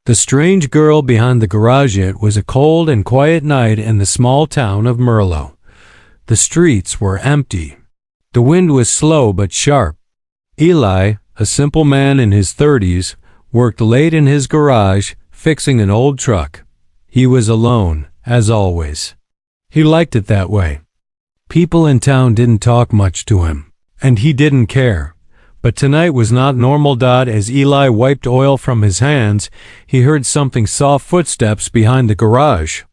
The strange girl behind the garage. It was a cold and quiet night in the small town of Merlo. The streets were empty. The wind was slow but sharp. Eli, a simple man in his 30s, worked late in his garage fixing an old truck. He was alone, as always. He liked it that way. People in town didn't talk much to him, and he didn't care. But tonight was not normal. As Eli wiped oil from his hands, he heard something soft footsteps behind the garage.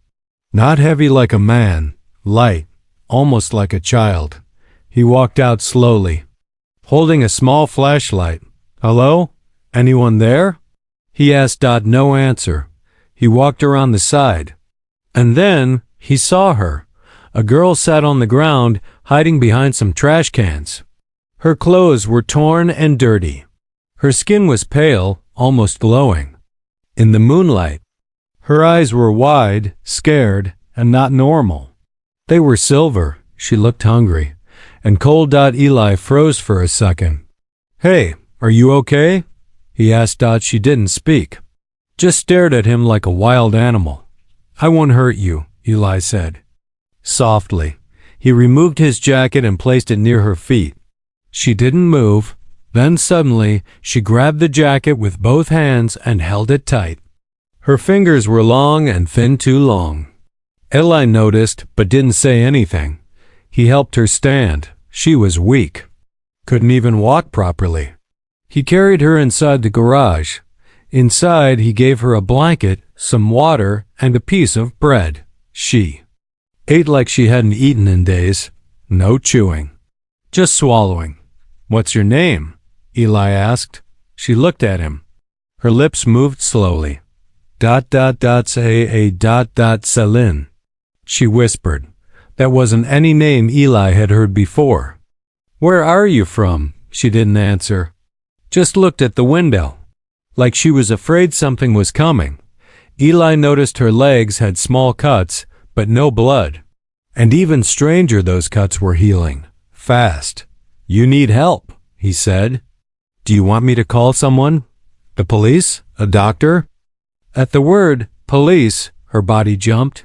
Not heavy like a man, light, almost like a child. He walked out slowly, holding a small flashlight. "Hello? Anyone there?" he asked. No answer. He walked around the side. And then he saw her. A girl sat on the ground, hiding behind some trash cans. Her clothes were torn and dirty. Her skin was pale, almost glowing. In the moonlight, her eyes were wide, scared, and not normal. They were silver. She looked hungry and cold. Eli froze for a second. "Hey, are you okay?" he asked. She didn't speak, just stared at him like a wild animal. "I won't hurt you," Eli said. Softly, he removed his jacket and placed it near her feet. She didn't move. Then suddenly, she grabbed the jacket with both hands and held it tight. Her fingers were long and thin, too long. Eli noticed, but didn't say anything. He helped her stand. She was weak, couldn't even walk properly. He carried her inside the garage. Inside, he gave her a blanket, some water, and a piece of bread. She ate like she hadn't eaten in days. No chewing, just swallowing. "What's your name?" Eli asked. She looked at him. Her lips moved slowly. Celine. She whispered. That wasn't any name Eli had heard before. "Where are you from?" She didn't answer. Just looked at the window, like she was afraid something was coming. Eli noticed her legs had small cuts, but no blood. And even stranger, those cuts were healing. Fast. "You need help," he said. "Do you want me to call someone? The police? A doctor?" At the word police, her body jumped.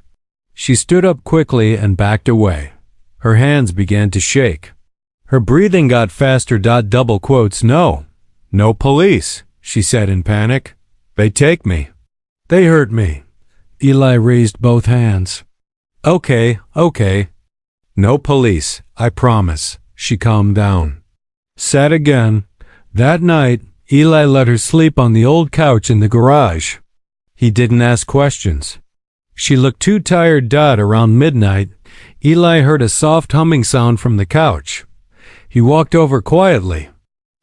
She stood up quickly and backed away. Her hands began to shake. Her breathing got faster. Double quotes. "No police," she said in panic. "They take me. They hurt me." Eli raised both hands. Okay. "No police, I promise." She calmed down. Sat again. That night, Eli let her sleep on the old couch in the garage. He didn't ask questions. She looked too tired. Around midnight, Eli heard a soft humming sound from the couch. He walked over quietly.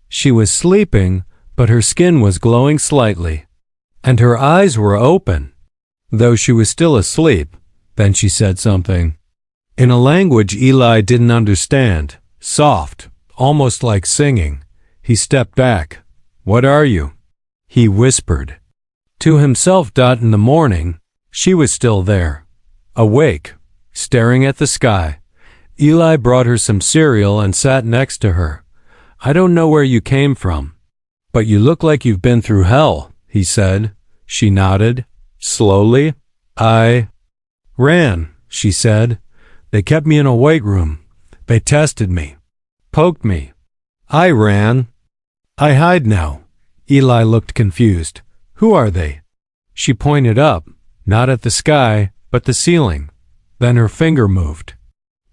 She was sleeping, but her skin was glowing slightly, and her eyes were open, though she was still asleep. Then she said something, in a language Eli didn't understand. Soft, almost like singing. He stepped back. "What are you?" he whispered. To himself. In the morning, she was still there, awake, staring at the sky. Eli brought her some cereal and sat next to her. "I don't know where you came from, but you look like you've been through hell," he said. She nodded, slowly. "I ran," she said. "They kept me in a weight room. They tested me, poked me. I ran. I hide now." Eli looked confused. "Who are they?" She pointed up, not at the sky, but the ceiling. Then her finger moved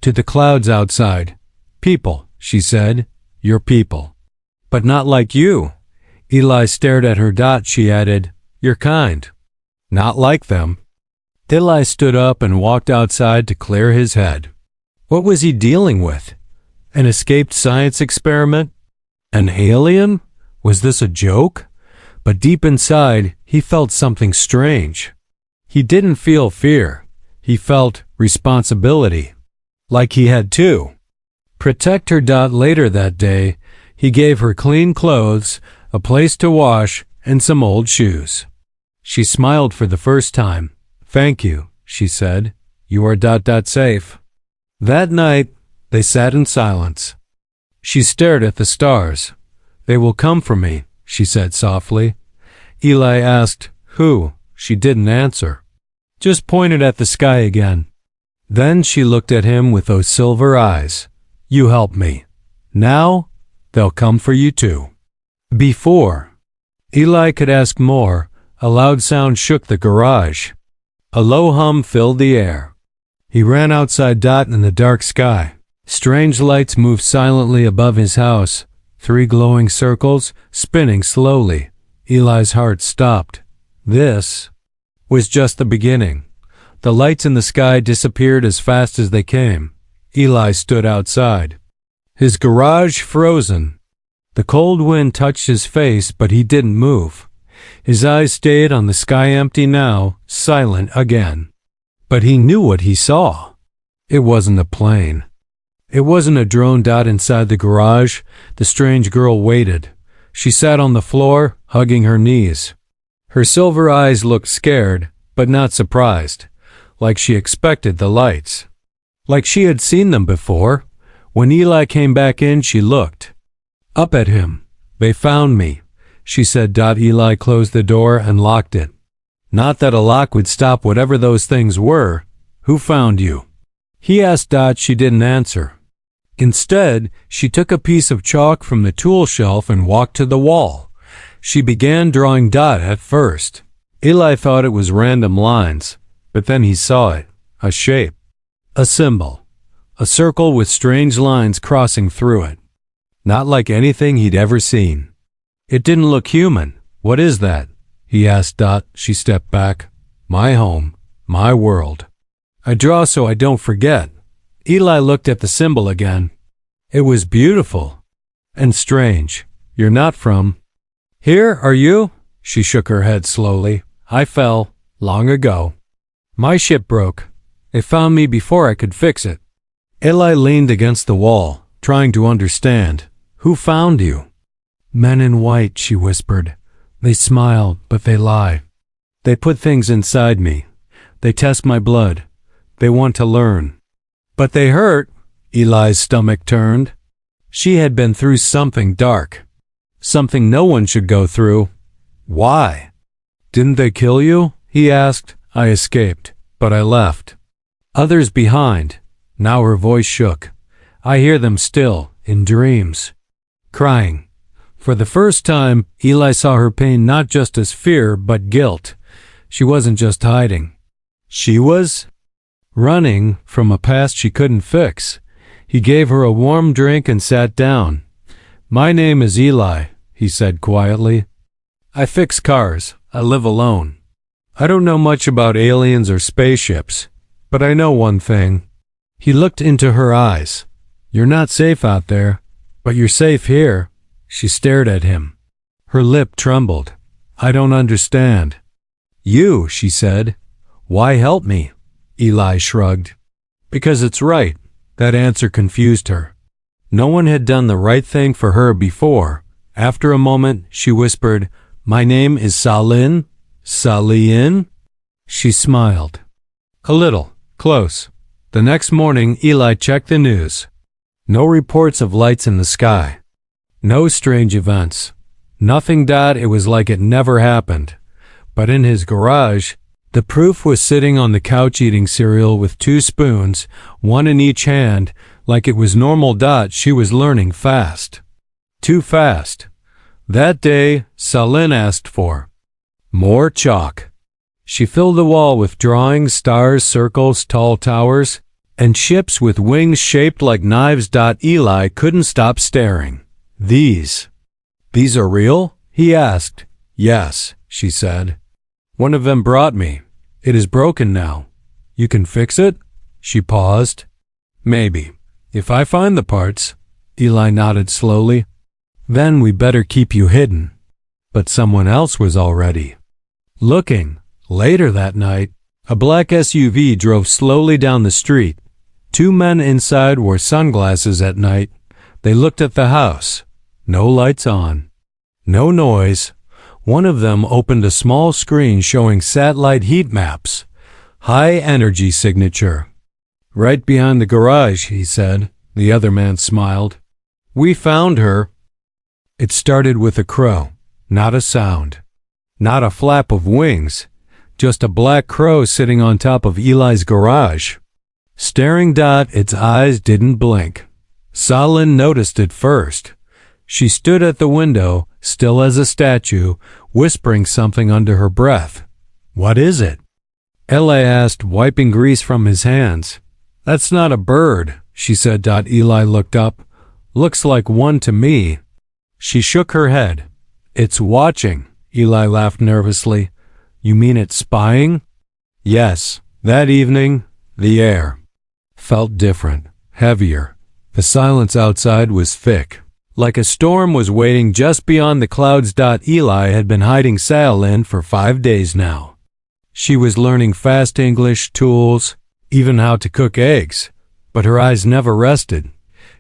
to the clouds outside. "People," she said. "Your people. But not like you." Eli stared at her. She added, "You're kind. Not like them." Eli stood up and walked outside to clear his head. What was he dealing with? An escaped science experiment? An alien? Was this a joke? But deep inside, he felt something strange. He didn't feel fear. He felt responsibility. Like he had to protect her. Later that day, he gave her clean clothes, a place to wash, and some old shoes. She smiled for the first time. "Thank you," she said. "You are safe." That night, they sat in silence. She stared at the stars. "They will come for me," she said softly. Eli asked, Who? She didn't answer. Just pointed at the sky again. Then she looked at him with those silver eyes. You helped me. Now, they'll come for you too. Before Eli could ask more, a loud sound shook the garage. A low hum filled the air. He ran outside in the dark sky. Strange lights moved silently above his house, 3 glowing circles, spinning slowly. Eli's heart stopped. This was just the beginning. The lights in the sky disappeared as fast as they came. Eli stood outside. His garage frozen. The cold wind touched his face, but he didn't move. His eyes stayed on the sky, empty now, silent again. But he knew what he saw. It wasn't a plane. It wasn't a drone. Inside the garage, the strange girl waited. She sat on the floor, hugging her knees. Her silver eyes looked scared, but not surprised, like she expected the lights. Like she had seen them before. When Eli came back in, she looked up at him. They found me, she said. Eli closed the door and locked it. Not that a lock would stop whatever those things were. Who found you? He asked. She didn't answer. Instead, she took a piece of chalk from the tool shelf and walked to the wall. She began drawing. At first, Eli thought it was random lines, but then he saw it, a shape, a symbol, a circle with strange lines crossing through it. Not like anything he'd ever seen. It didn't look human. What is that? He asked. She stepped back. My home, my world. I draw so I don't forget. Eli looked at the symbol again. It was beautiful and strange. You're not from here, are you? She shook her head slowly. I fell long ago. My ship broke. They found me before I could fix it. Eli leaned against the wall, trying to understand. Who found you? Men in white, she whispered. They smile, but they lie. They put things inside me. They test my blood. They want to learn. But they hurt. Eli's stomach turned. She had been through something dark. Something no one should go through. Why? Didn't they kill you? He asked. I escaped, but I left. Others behind. Now her voice shook. I hear them still, in dreams. Crying. For the first time, Eli saw her pain not just as fear, but guilt. She wasn't just hiding. She was running from a past she couldn't fix. He gave her a warm drink and sat down. My name is Eli, he said quietly. I fix cars. I live alone. I don't know much about aliens or spaceships, but I know one thing. He looked into her eyes. You're not safe out there, but you're safe here. She stared at him. Her lip trembled. I don't understand. You, she said. Why help me? Eli shrugged. Because it's right. That answer confused her. No one had done the right thing for her before. After a moment, she whispered, My name is Salin. Salin? She smiled. A little. Close. The next morning, Eli checked the news. No reports of lights in the sky. No strange events. Nothing. It was like it never happened. But in his garage, the proof was sitting on the couch eating cereal with 2 spoons, one in each hand, like it was normal. She was learning fast. Too fast. That day, Salin asked for more chalk. She filled the wall with drawings, stars, circles, tall towers, and ships with wings shaped like knives. Eli couldn't stop staring. These are real? He asked. Yes, she said. One of them brought me. It is broken now. You can fix it? She paused. Maybe. If I find the parts. Eli nodded slowly. Then we better keep you hidden. But someone else was already looking. Later that night, a black SUV drove slowly down the street. 2 men inside wore sunglasses at night. They looked at the house. No lights on. No noise. One of them opened a small screen showing satellite heat maps. High energy signature. Right behind the garage, he said. The other man smiled. We found her. It started with a crow. Not a sound. Not a flap of wings, just a black crow sitting on top of Eli's garage. Staring. Its eyes didn't blink. Sa-Lin noticed it first. She stood at the window, still as a statue, whispering something under her breath. "What is it?" Eli asked, wiping grease from his hands. "That's not a bird," she said. Eli looked up. "Looks like one to me." She shook her head. "It's watching." Eli laughed nervously. "You mean it's spying?" Yes. That evening, the air felt different, heavier. The silence outside was thick, like a storm was waiting just beyond the clouds. Eli had been hiding Sa-Lin for 5 days now. She was learning fast English, tools, even how to cook eggs, but her eyes never rested.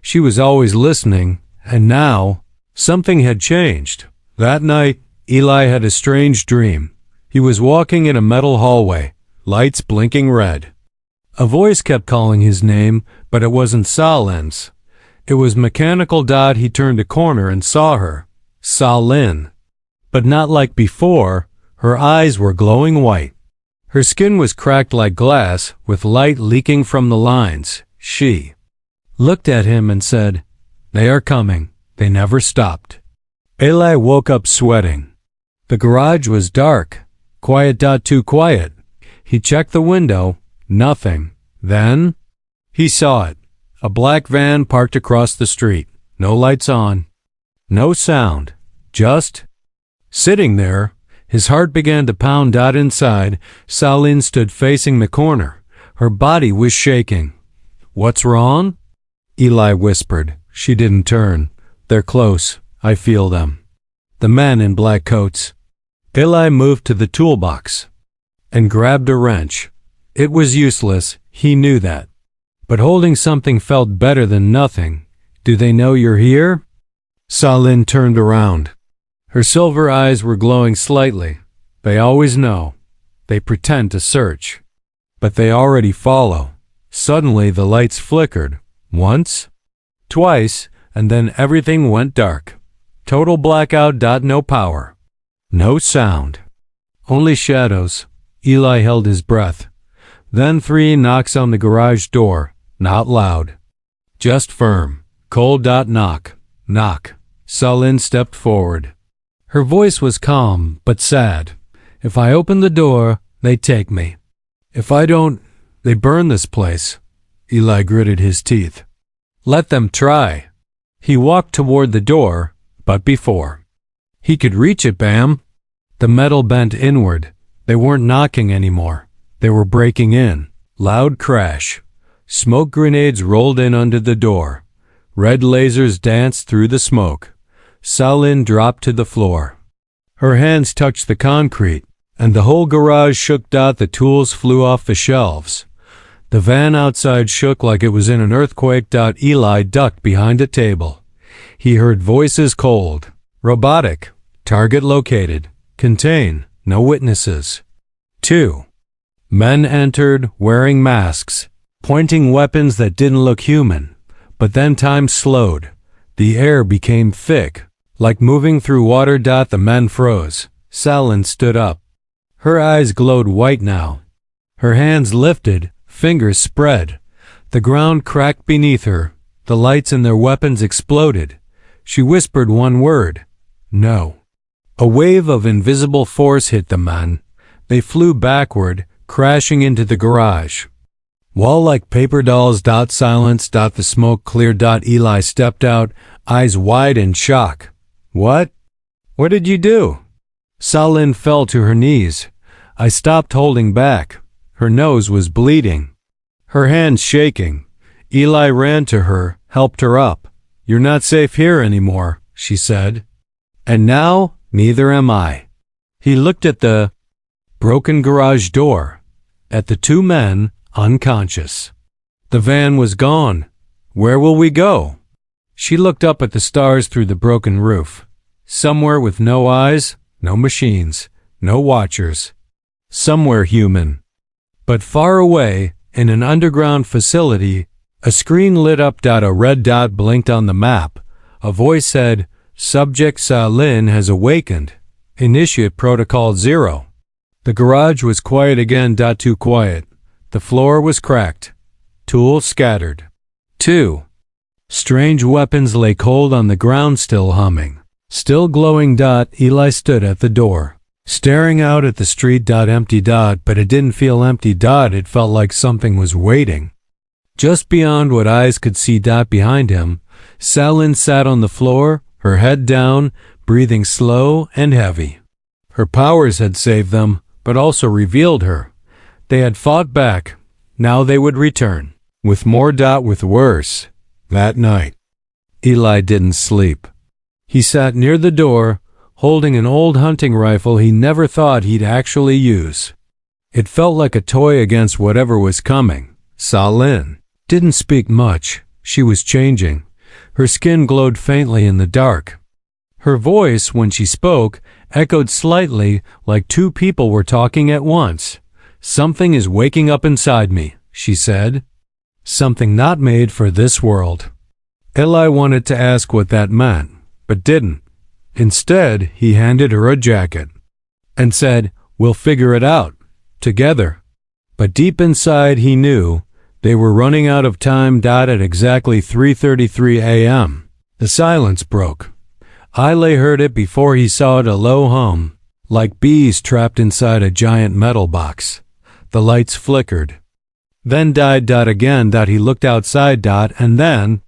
She was always listening, and now something had changed. That night, Eli had a strange dream. He was walking in a metal hallway, lights blinking red. A voice kept calling his name, but it wasn't Sa-Lin's. It was mechanical. He turned a corner and saw her, Sa-Lin. But not like before. Her eyes were glowing white. Her skin was cracked like glass, with light leaking from the lines. She looked at him and said, "They are coming." They never stopped. Eli woke up sweating. The garage was dark. Quiet. Too quiet. He checked the window. Nothing. Then he saw it. A black van parked across the street. No lights on. No sound. Just sitting there. His heart began to pound. Inside, Sa-Lin stood facing the corner. Her body was shaking. "What's wrong?" Eli whispered. She didn't turn. "They're close. I feel them." The men in black coats. Eli moved to the toolbox and grabbed a wrench. It was useless. He knew that. But holding something felt better than nothing. "Do they know you're here?" Sa-Lin turned around. Her silver eyes were glowing slightly. "They always know. They pretend to search. But they already follow." Suddenly the lights flickered. Once, twice, and then everything went dark. Total blackout. No power. No sound. Only shadows. Eli held his breath. Then 3 knocks on the garage door. Not loud. Just firm. Cold. Knock. Knock. Sa-Lin stepped forward. Her voice was calm, but sad. "If I open the door, they take me. If I don't, they burn this place." Eli gritted his teeth. "Let them try." He walked toward the door, but before he could reach it, bam! The metal bent inward. They weren't knocking anymore. They were breaking in. Loud crash. Smoke grenades rolled in under the door. Red lasers danced through the smoke. Sa-Lin dropped to the floor. Her hands touched the concrete, and the whole garage shook. The tools flew off the shelves. The van outside shook like it was in an earthquake. Eli ducked behind a table. He heard voices. Cold. Robotic. Target located. Contain. No witnesses. 2 men entered, wearing masks, pointing weapons that didn't look human. But then time slowed. The air became thick, like moving through water. The men froze. Sa-Lin stood up. Her eyes glowed white now. Her hands lifted, fingers spread. The ground cracked beneath her. The lights in their weapons exploded. She whispered one word. No. A wave of invisible force hit the men. They flew backward, crashing into the garage. Wall like paper dolls. Silence. The smoke cleared. Eli stepped out, eyes wide in shock. What? What did you do? Sa-Lin fell to her knees. I stopped holding back. Her nose was bleeding. Her hands shaking. Eli ran to her, helped her up. You're not safe here anymore, she said. And now, neither am I. He looked at the broken garage door, at the 2 men, unconscious. The van was gone. Where will we go? She looked up at the stars through the broken roof. Somewhere with no eyes, no machines, no watchers. Somewhere human. But far away, in an underground facility, a screen lit up. A red dot blinked on the map. A voice said, Subject Sa-Lin has awakened. Initiate Protocol 0. The garage was quiet again. Too quiet. The floor was cracked. Tools scattered. 2. Strange weapons lay cold on the ground, still humming. Still glowing. Eli stood at the door, staring out at the street. Empty. But it didn't feel empty. It felt like something was waiting. Just beyond what eyes could see. Behind him, Salin sat on the floor, her head down, breathing slow and heavy. Her powers had saved them, but also revealed her. They had fought back. Now they would return. With more. With worse. That night, Eli didn't sleep. He sat near the door, holding an old hunting rifle he never thought he'd actually use. It felt like a toy against whatever was coming. Salin didn't speak much. She was changing. Her skin glowed faintly in the dark. Her voice, when she spoke, echoed slightly like two people were talking at once. "Something is waking up inside me," she said. "Something not made for this world." Eli wanted to ask what that meant, but didn't. Instead, he handed her a jacket and said, "We'll figure it out, together." But deep inside he knew they were running out of time. At exactly 3:33 a.m., the silence broke. Eli heard it before he saw it, a low hum, like bees trapped inside a giant metal box. The lights flickered, then died. Again. He looked outside. And then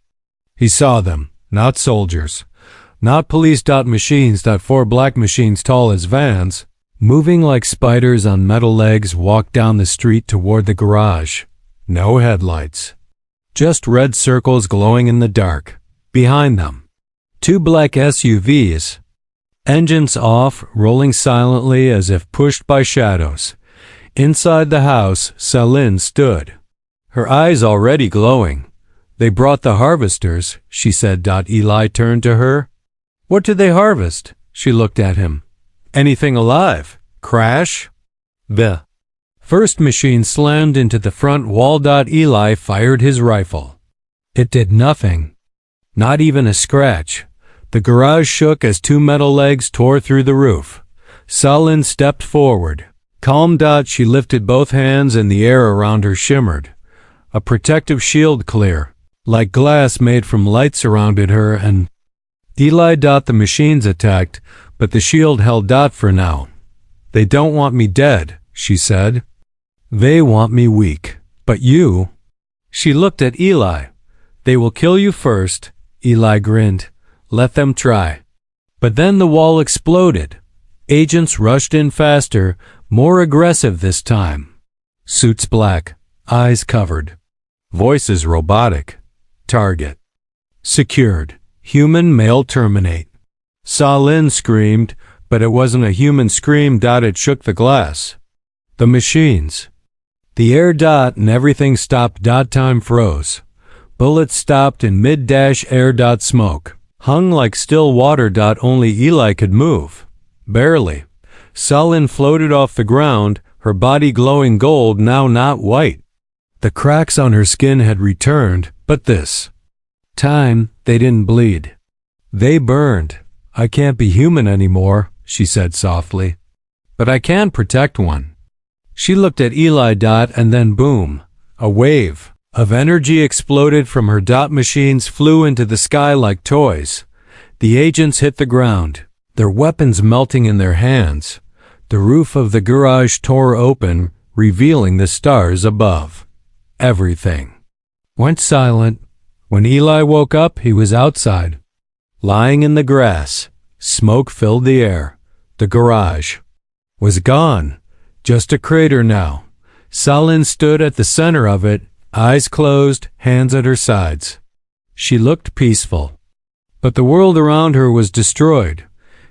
he saw them. Not soldiers, not police. Machines. 4 black machines tall as vans, moving like spiders on metal legs, walked down the street toward the garage. No headlights, just red circles glowing in the dark. Behind them, 2 black SUVs, engines off, rolling silently as if pushed by shadows. Inside the house, Salin stood, her eyes already glowing. "They brought the harvesters," she said. Eli turned to her. "What did they harvest?" She looked at him. "Anything alive? Crash?" The first machine slammed into the front wall. Eli fired his rifle. It did nothing. Not even a scratch. The garage shook as 2 metal legs tore through the roof. Salin stepped forward. Calm. She lifted both hands and the air around her shimmered. A protective shield, clear, like glass made from light, surrounded her and Eli. The machines attacked, but the shield held. For now. "They don't want me dead," she said. "They want me weak. But you?" She looked at Eli. "They will kill you first." Eli grinned. "Let them try." But then the wall exploded. Agents rushed in faster, more aggressive this time. Suits black, eyes covered, voices robotic. Target secured. Human male terminate. Salin screamed, but it wasn't a human scream. It shook the glass. The machines. The air. And everything stopped. Time froze. Bullets stopped in mid-air. Smoke hung like still water. Only Eli could move. Barely. Salin floated off the ground, her body glowing gold, now not white. The cracks on her skin had returned, but this time they didn't bleed. They burned. "I can't be human anymore," she said softly. "But I can protect one." She looked at Eli. And then boom, a wave of energy exploded from her. Machines flew into the sky like toys. The agents hit the ground, their weapons melting in their hands. The roof of the garage tore open, revealing the stars above. Everything went silent. When Eli woke up, he was outside, lying in the grass. Smoke filled the air. The garage was gone, just a crater now. Salin stood at the center of it, eyes closed, hands at her sides. She looked peaceful, but the world around her was destroyed.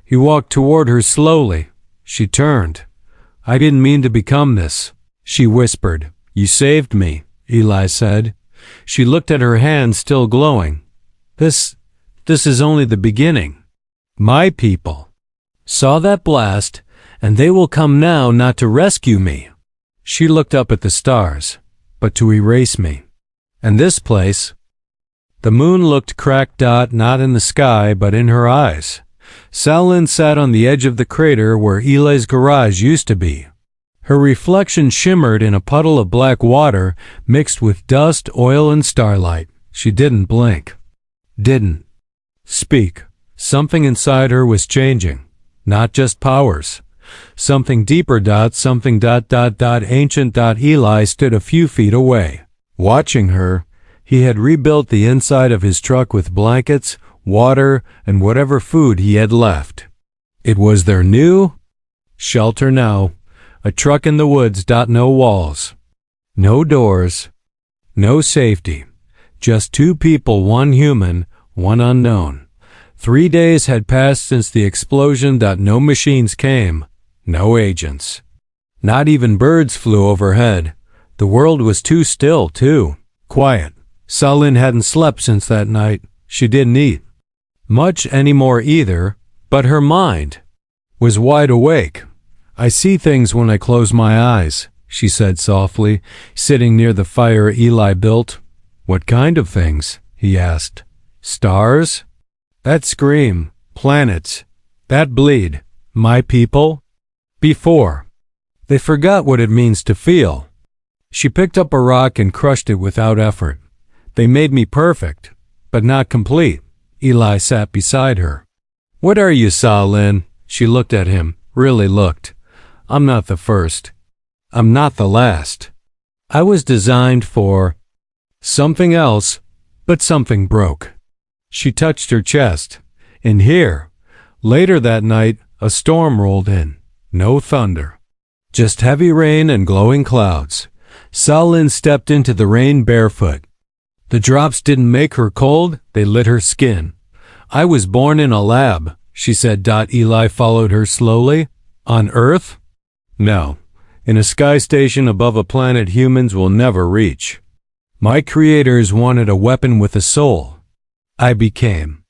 He walked toward her slowly. She turned. "I didn't mean to become this," she whispered. "You saved me," Eli said. She looked at her hand, still glowing. This is only the beginning. My people saw that blast, and they will come now, not to rescue me." She looked up at the stars, "but to erase me. And this place." The moon looked cracked. Not in the sky, but in her eyes. Salin sat on the edge of the crater where Eli's garage used to be. Her reflection shimmered in a puddle of black water mixed with dust, oil, and starlight. She didn't blink. Didn't speak. Something inside her was changing. Not just powers. Something deeper. Something. Ancient. Eli stood a few feet away. Watching her, he had rebuilt the inside of his truck with blankets, water, and whatever food he had left. It was their new shelter now. A truck in the woods. No walls. No doors. No safety. Just two people, one human, one unknown. 3 days had passed since the explosion. No machines came. No agents. Not even birds flew overhead. The world was too still, too quiet. Salin hadn't slept since that night. She didn't eat much anymore either, but her mind was wide awake. I see things when I close my eyes, she said softly, sitting near the fire Eli built. What kind of things? He asked. Stars? That scream. Planets. That bleed. My people? Before. They forgot what it means to feel. She picked up a rock and crushed it without effort. They made me perfect, but not complete. Eli sat beside her. What are you, Salin? She looked at him, really looked. I'm not the first. I'm not the last. I was designed for something else, but something broke. She touched her chest. And here, later that night, a storm rolled in. No thunder. Just heavy rain and glowing clouds. Salin stepped into the rain barefoot. The drops didn't make her cold, they lit her skin. I was born in a lab, she said. Eli followed her slowly. On Earth? No. In a sky station above a planet humans will never reach. My creators wanted a weapon with a soul. I became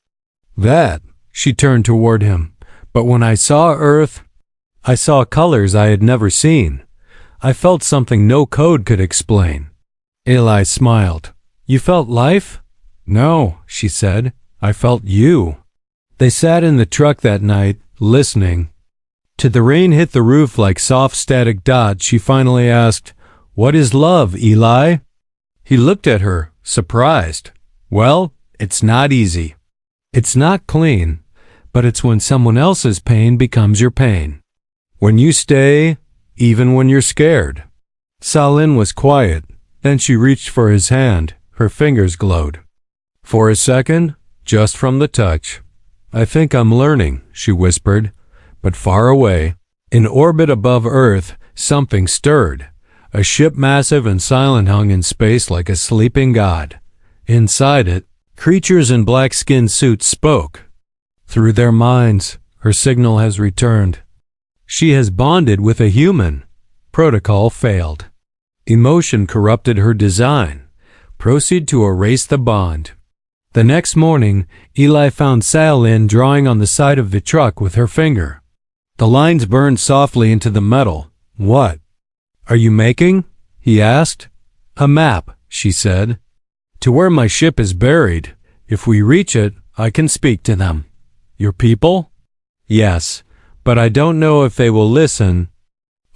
that. She turned toward him. But when I saw Earth, I saw colors I had never seen. I felt something no code could explain. Eli smiled. You felt life? No, she said. I felt you. They sat in the truck that night, listening. Till the rain hit the roof like soft static dots, she finally asked, What is love, Eli? He looked at her, surprised. Well, it's not easy. It's not clean, but it's when someone else's pain becomes your pain. When you stay, even when you're scared. Salin was quiet. Then she reached for his hand. Her fingers glowed. For a second, just from the touch. I think I'm learning, she whispered. But far away, in orbit above Earth, something stirred. A ship massive and silent hung in space like a sleeping god. Inside it, creatures in black-skinned suits spoke. Through their minds, her signal has returned. She has bonded with a human. Protocol failed. Emotion corrupted her design. Proceed to erase the bond. The next morning, Eli found Salin drawing on the side of the truck with her finger. The lines burned softly into the metal. What are you making? He asked. A map, she said. To where my ship is buried. If we reach it, I can speak to them. Your people? Yes, but I don't know if they will listen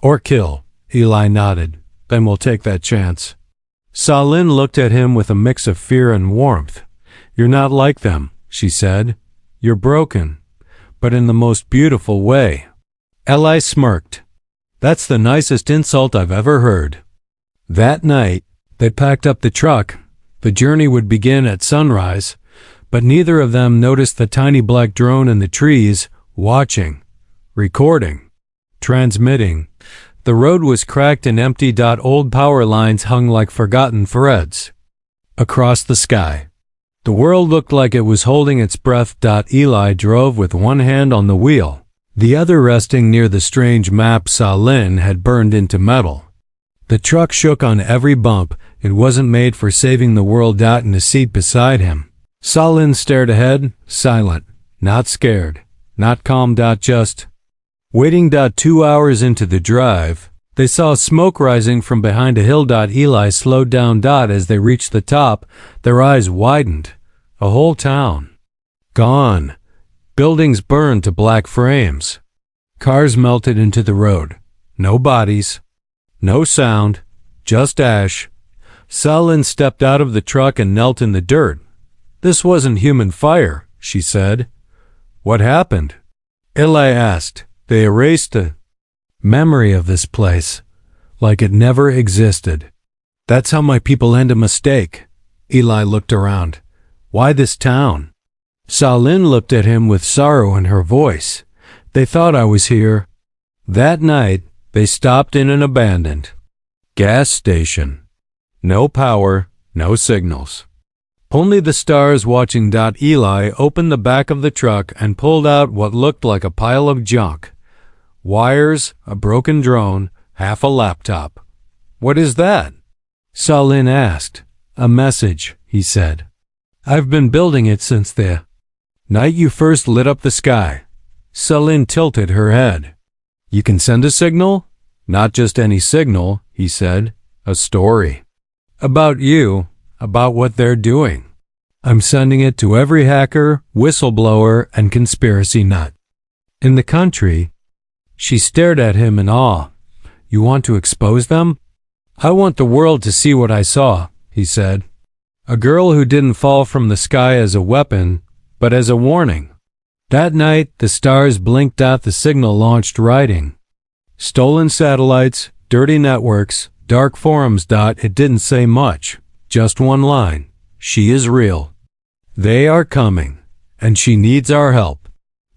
or kill. Eli nodded. Then we'll take that chance. Salin looked at him with a mix of fear and warmth. You're not like them, she said. You're broken, but in the most beautiful way. Eli smirked. That's the nicest insult I've ever heard. That night, they packed up the truck. The journey would begin at sunrise, but neither of them noticed the tiny black drone in the trees, watching, recording, transmitting. The road was cracked and empty. Old power lines hung like forgotten threads across the sky. The world looked like it was holding its breath. Eli drove with one hand on the wheel, the other resting near the strange map Salin had burned into metal. The truck shook on every bump. It wasn't made for saving the world. In the seat beside him, Salin stared ahead, silent, not scared, not calm. Just waiting. 2 hours into the drive, they saw smoke rising from behind a hill. Eli slowed down. As they reached the top, their eyes widened. A whole town. Gone. Buildings burned to black frames. Cars melted into the road. No bodies. No sound. Just ash. Sa-Lin stepped out of the truck and knelt in the dirt. "This wasn't human fire," she said. "What happened?" Eli asked. "They erased the memory of this place, like it never existed. That's how my people end a mistake." Eli looked around. "Why this town?" Sa-Lin looked at him with sorrow in her voice. "They thought I was here." That night, they stopped in an abandoned gas station. No power, no signals. Only the stars watching. Eli opened the back of the truck and pulled out what looked like a pile of junk. Wires, a broken drone, half a laptop. "What is that?" Sa-Lin asked. "A message," he said. "I've been building it since the night you first lit up the sky." Sa-Lin tilted her head. "You can send a signal?" "Not just any signal," he said. "A story. About you, about what they're doing. I'm sending it to every hacker, whistleblower, and conspiracy nut in the country." She stared at him in awe. "You want to expose them?" "I want the world to see what I saw," he said. "A girl who didn't fall from the sky as a weapon, but as a warning." That night, the stars blinked out the signal launched writing. "Stolen satellites, dirty networks, dark forums." It didn't say much, just one line. "She is real. They are coming, and she needs our help."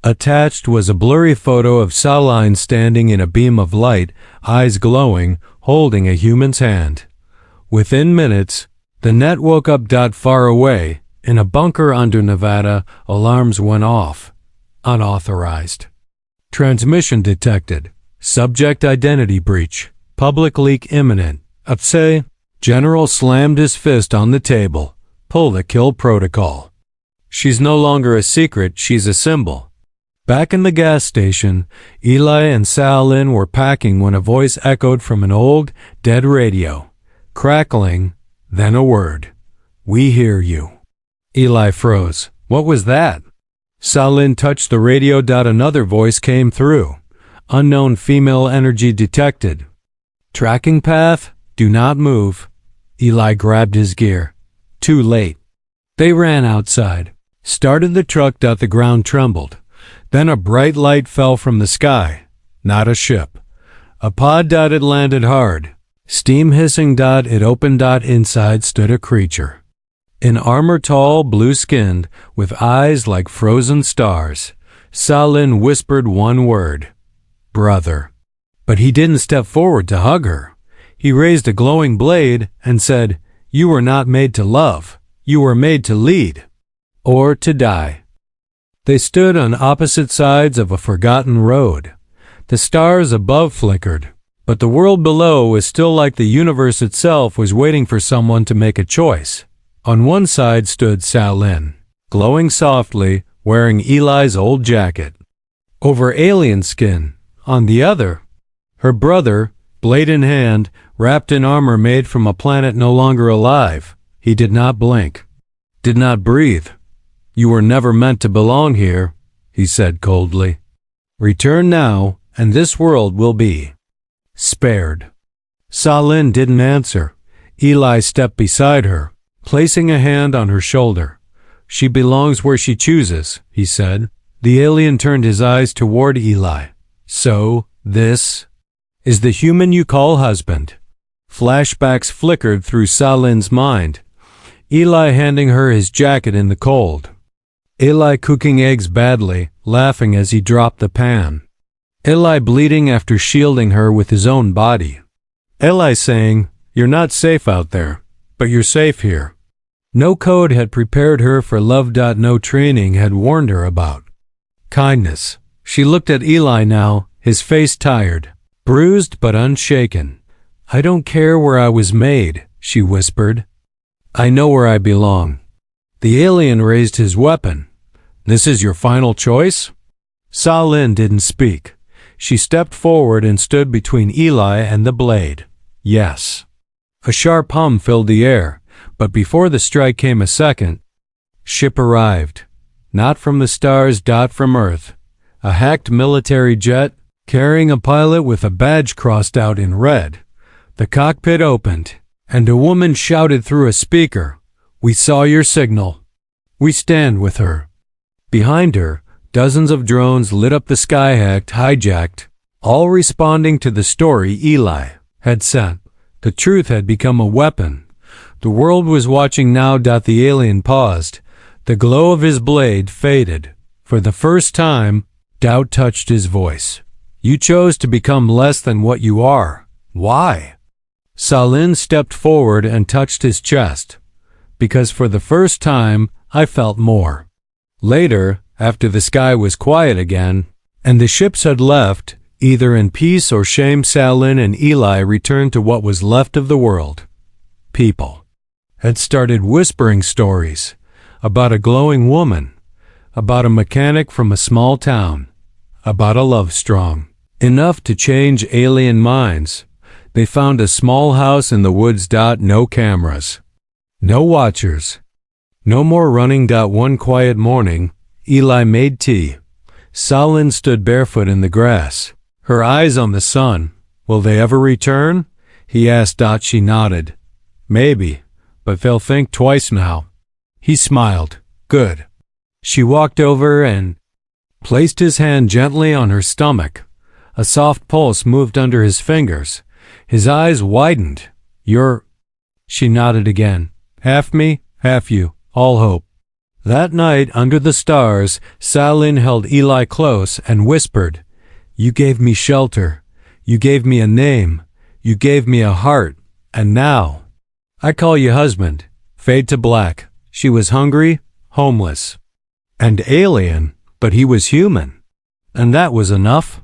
Attached was a blurry photo of Sa-Lin standing in a beam of light, eyes glowing, holding a human's hand. Within minutes, the net woke up. Far away, in a bunker under Nevada, alarms went off. Unauthorized. Transmission detected. Subject identity breach. Public leak imminent. Upsay. General slammed his fist on the table. Pull the kill protocol. She's no longer a secret, she's a symbol. Back in the gas station, Eli and Sa-Lin were packing when a voice echoed from an old, dead radio. Crackling, then a word. "We hear you." Eli froze. What was that? Sa-Lin touched the radio. Another voice came through. "Unknown female energy detected. Tracking path, do not move." Eli grabbed his gear. Too late. They ran outside. Started the truck. The ground trembled. Then a bright light fell from the sky. Not a ship. A pod. It landed hard. Steam hissing. It opened. Inside stood a creature. In armor, tall, blue-skinned, with eyes like frozen stars. Sa-Lin whispered one word. "Brother." But he didn't step forward to hug her. He raised a glowing blade and said, "You were not made to love. You were made to lead. Or to die." They stood on opposite sides of a forgotten road. The stars above flickered, but the world below was still like the universe itself was waiting for someone to make a choice. On one side stood Sa-Lin, glowing softly, wearing Eli's old jacket over alien skin. On the other, her brother, blade in hand, wrapped in armor made from a planet no longer alive. He did not blink, did not breathe. "You were never meant to belong here," he said coldly. "Return now, and this world will be spared." Sa-Lin didn't answer. Eli stepped beside her, placing a hand on her shoulder. "She belongs where she chooses," he said. The alien turned his eyes toward Eli. "So, this is the human you call husband." Flashbacks flickered through Sa-Lin's mind. Eli handing her his jacket in the cold. Eli cooking eggs badly, laughing as he dropped the pan. Eli bleeding after shielding her with his own body. Eli saying, "You're not safe out there, but you're safe here." No code had prepared her for love. No training had warned her about kindness. She looked at Eli now, his face tired, bruised but unshaken. "I don't care where I was made," she whispered. "I know where I belong." The alien raised his weapon. "This is your final choice?" Sa-Lin didn't speak. She stepped forward and stood between Eli and the blade. "Yes." A sharp hum filled the air, but before the strike came a second ship arrived. Not from the stars, from Earth. A hacked military jet, carrying a pilot with a badge crossed out in red. The cockpit opened, and a woman shouted through a speaker, "We saw your signal. We stand with her." Behind her, dozens of drones lit up the sky hijacked, all responding to the story Eli had sent. The truth had become a weapon. The world was watching now. The alien paused. The glow of his blade faded. For the first time, doubt touched his voice. "You chose to become less than what you are. Why?" Salin stepped forward and touched his chest. "Because for the first time, I felt more." Later, after the sky was quiet again, and the ships had left, either in peace or shame, Salin and Eli returned to what was left of the world. People had started whispering stories about a glowing woman, about a mechanic from a small town, about a love strong enough to change alien minds. They found a small house in the woods. No cameras, no watchers, no more running. One quiet morning, Eli made tea. Salin stood barefoot in the grass, her eyes on the sun. "Will they ever return?" he asked. She nodded. "Maybe, but they'll think twice now." He smiled. "Good." She walked over and placed his hand gently on her stomach. A soft pulse moved under his fingers. His eyes widened. "You're—" She nodded again. "Half me, half you. All hope." That night, under the stars, Salin held Eli close and whispered, "You gave me shelter. You gave me a name. You gave me a heart. And now, I call you husband." Fade to black. She was hungry, homeless, and alien, but he was human. And that was enough.